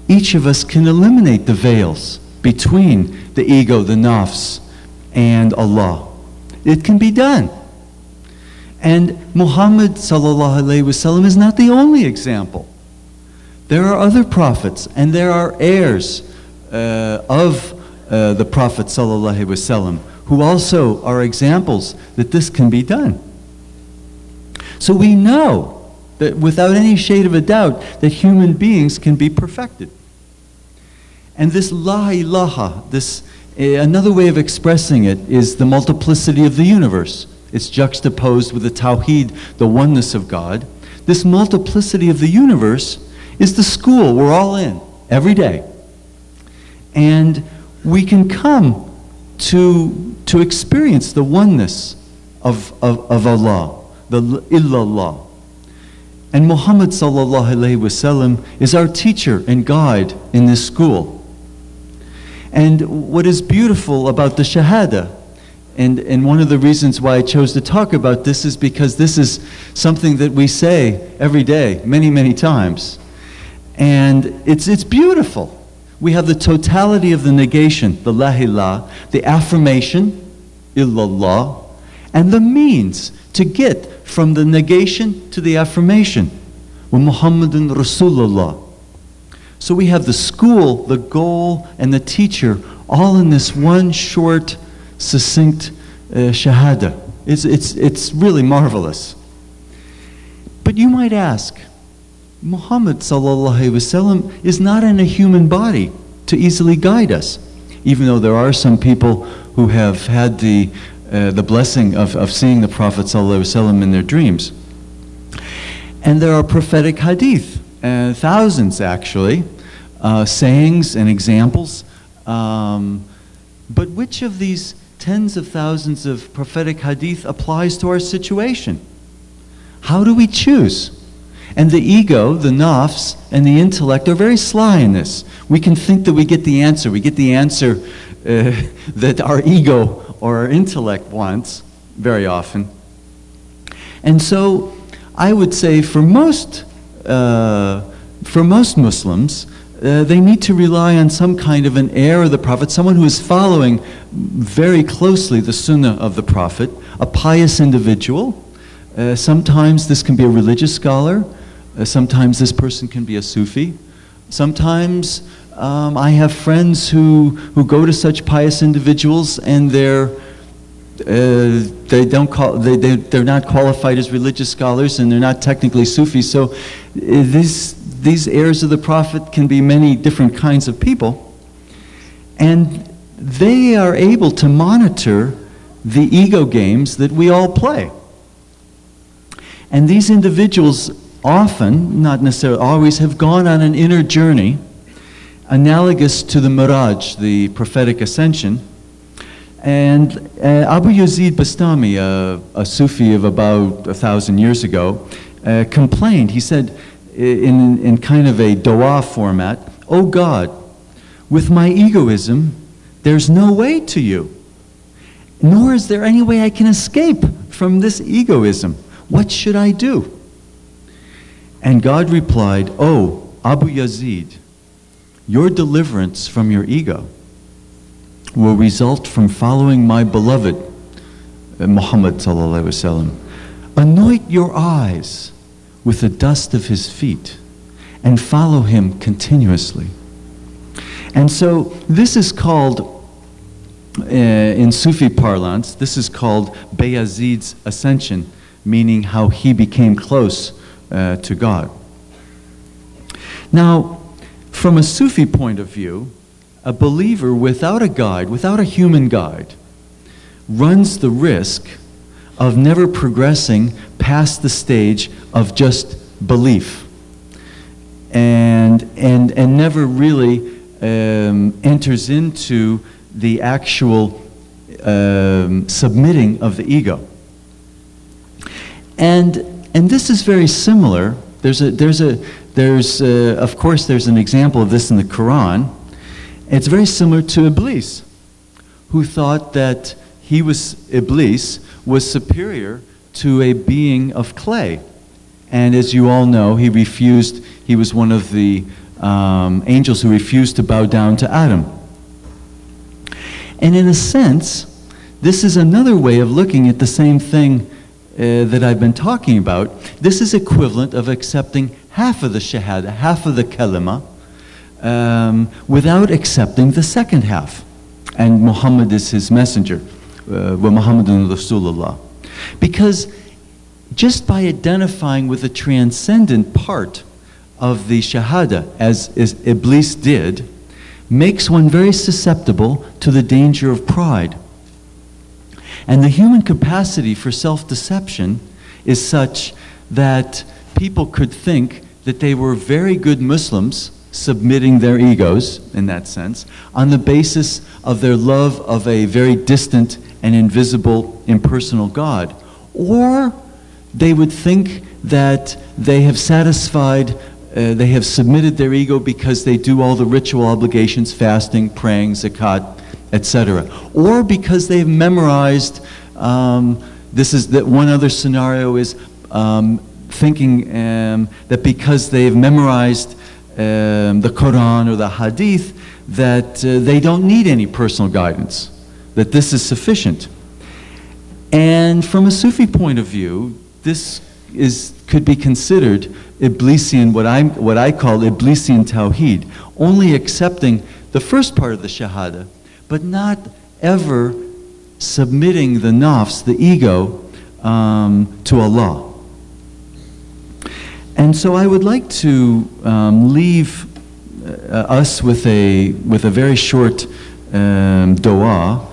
each of us can eliminate the veils between the ego, the nafs, and Allah. It can be done. And Muhammad sallallahu alaihi wasallam is not the only example. There are other prophets, and there are heirs of the Prophet sallallahu alaihi wasallam who also are examples that this can be done. So we know that without any shade of a doubt that human beings can be perfected. And this la ilaha, another way of expressing it is the multiplicity of the universe. It's juxtaposed with the tawheed, the oneness of God. This multiplicity of the universe is the school we're all in every day. And we can come to experience the oneness of Allah, the illallah. And Muhammad sallallahu alaihi wasallam is our teacher and guide in this school. And what is beautiful about the Shahada, and one of the reasons why I chose to talk about this is because this is something that we say every day, many, many times. And it's beautiful. We have the totality of the negation, the la ilaha, the affirmation, illallah, and the means to get from the negation to the affirmation, wa Muhammadun Rasulullah. So we have the school, the goal, and the teacher all in this one short, succinct Shahada. It's really marvelous. But you might ask, Muhammad sallallahu alaihi wasallam is not in a human body to easily guide us, even though there are some people who have had the blessing of seeing the Prophet sallallahu alaihi wasallam in their dreams. And there are prophetic hadith, thousands actually, sayings and examples. But which of these tens of thousands of prophetic hadith applies to our situation? How do we choose? And the ego, the nafs, and the intellect are very sly in this. We can think that we get the answer. We get the answer that our ego or our intellect wants very often. And so I would say for most Muslims, they need to rely on some kind of an heir of the Prophet, someone who is following very closely the Sunnah of the Prophet, a pious individual. Sometimes this can be a religious scholar. Sometimes this person can be a Sufi. Sometimes I have friends who go to such pious individuals and they're not qualified as religious scholars and they're not technically Sufis. So these heirs of the Prophet can be many different kinds of people, and they are able to monitor the ego games that we all play. And these individuals often, not necessarily always, have gone on an inner journey analogous to the Miraj, the prophetic ascension. And Abu Yazid Bastami, a Sufi of about 1,000 years ago, complained. He said, in kind of a dua format, "Oh God, with my egoism, there's no way to you, nor is there any way I can escape from this egoism. What should I do?" And God replied, "Oh, Abu Yazid, your deliverance from your ego will result from following my beloved Muhammad sallallahu alaihi wasallam. Anoint your eyes with the dust of his feet and follow him continuously." And so this is called, in Sufi parlance, this is called Bayazid's ascension, meaning how he became close to God. Now, from a Sufi point of view, a believer without a guide, without a human guide, runs the risk of never progressing past the stage of just belief and never really enters into the actual submitting of the ego. And this is very similar. Of course, there's an example of this in the Quran. It's very similar to Iblis, who thought that Iblis was superior to a being of clay. And as you all know, he refused. He was one of the angels who refused to bow down to Adam. And in a sense, this is another way of looking at the same thing that I've been talking about. This is equivalent of accepting half of the Shahada, half of the Kalima, without accepting the second half. And Muhammad is his messenger, wa Muhammadun Rasulullah. Because just by identifying with the transcendent part of the Shahada, as Iblis did, makes one very susceptible to the danger of pride. And the human capacity for self-deception is such that people could think that they were very good Muslims, submitting their egos, in that sense, on the basis of their love of a very distant and invisible, impersonal God. Or they would think that they have satisfied, they have submitted their ego because they do all the ritual obligations, fasting, praying, zakat, etc. Or because they've memorized, this is that one other scenario is thinking that because they've memorized the Quran or the Hadith, that they don't need any personal guidance, that this is sufficient. And from a Sufi point of view, this could be considered Iblisian, what I call Iblisian Tawheed, only accepting the first part of the Shahada, but not ever submitting the nafs, the ego, to Allah. And so I would like to leave us with a very short dua.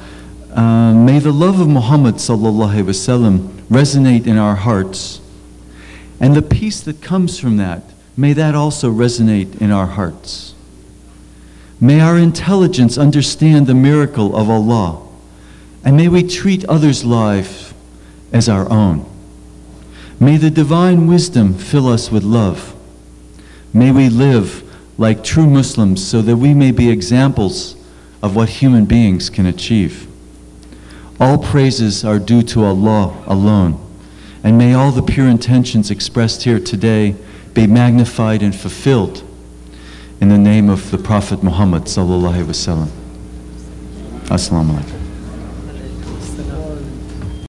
May the love of Muhammad sallallahu alaihi wasallam resonate in our hearts, and the peace that comes from that, may that also resonate in our hearts. May our intelligence understand the miracle of Allah, and may we treat others' life as our own. May the divine wisdom fill us with love. May we live like true Muslims so that we may be examples of what human beings can achieve. All praises are due to Allah alone, and may all the pure intentions expressed here today be magnified and fulfilled in the name of the Prophet Muhammad sallallahu alaihi wasallam. Assalamu alaikum.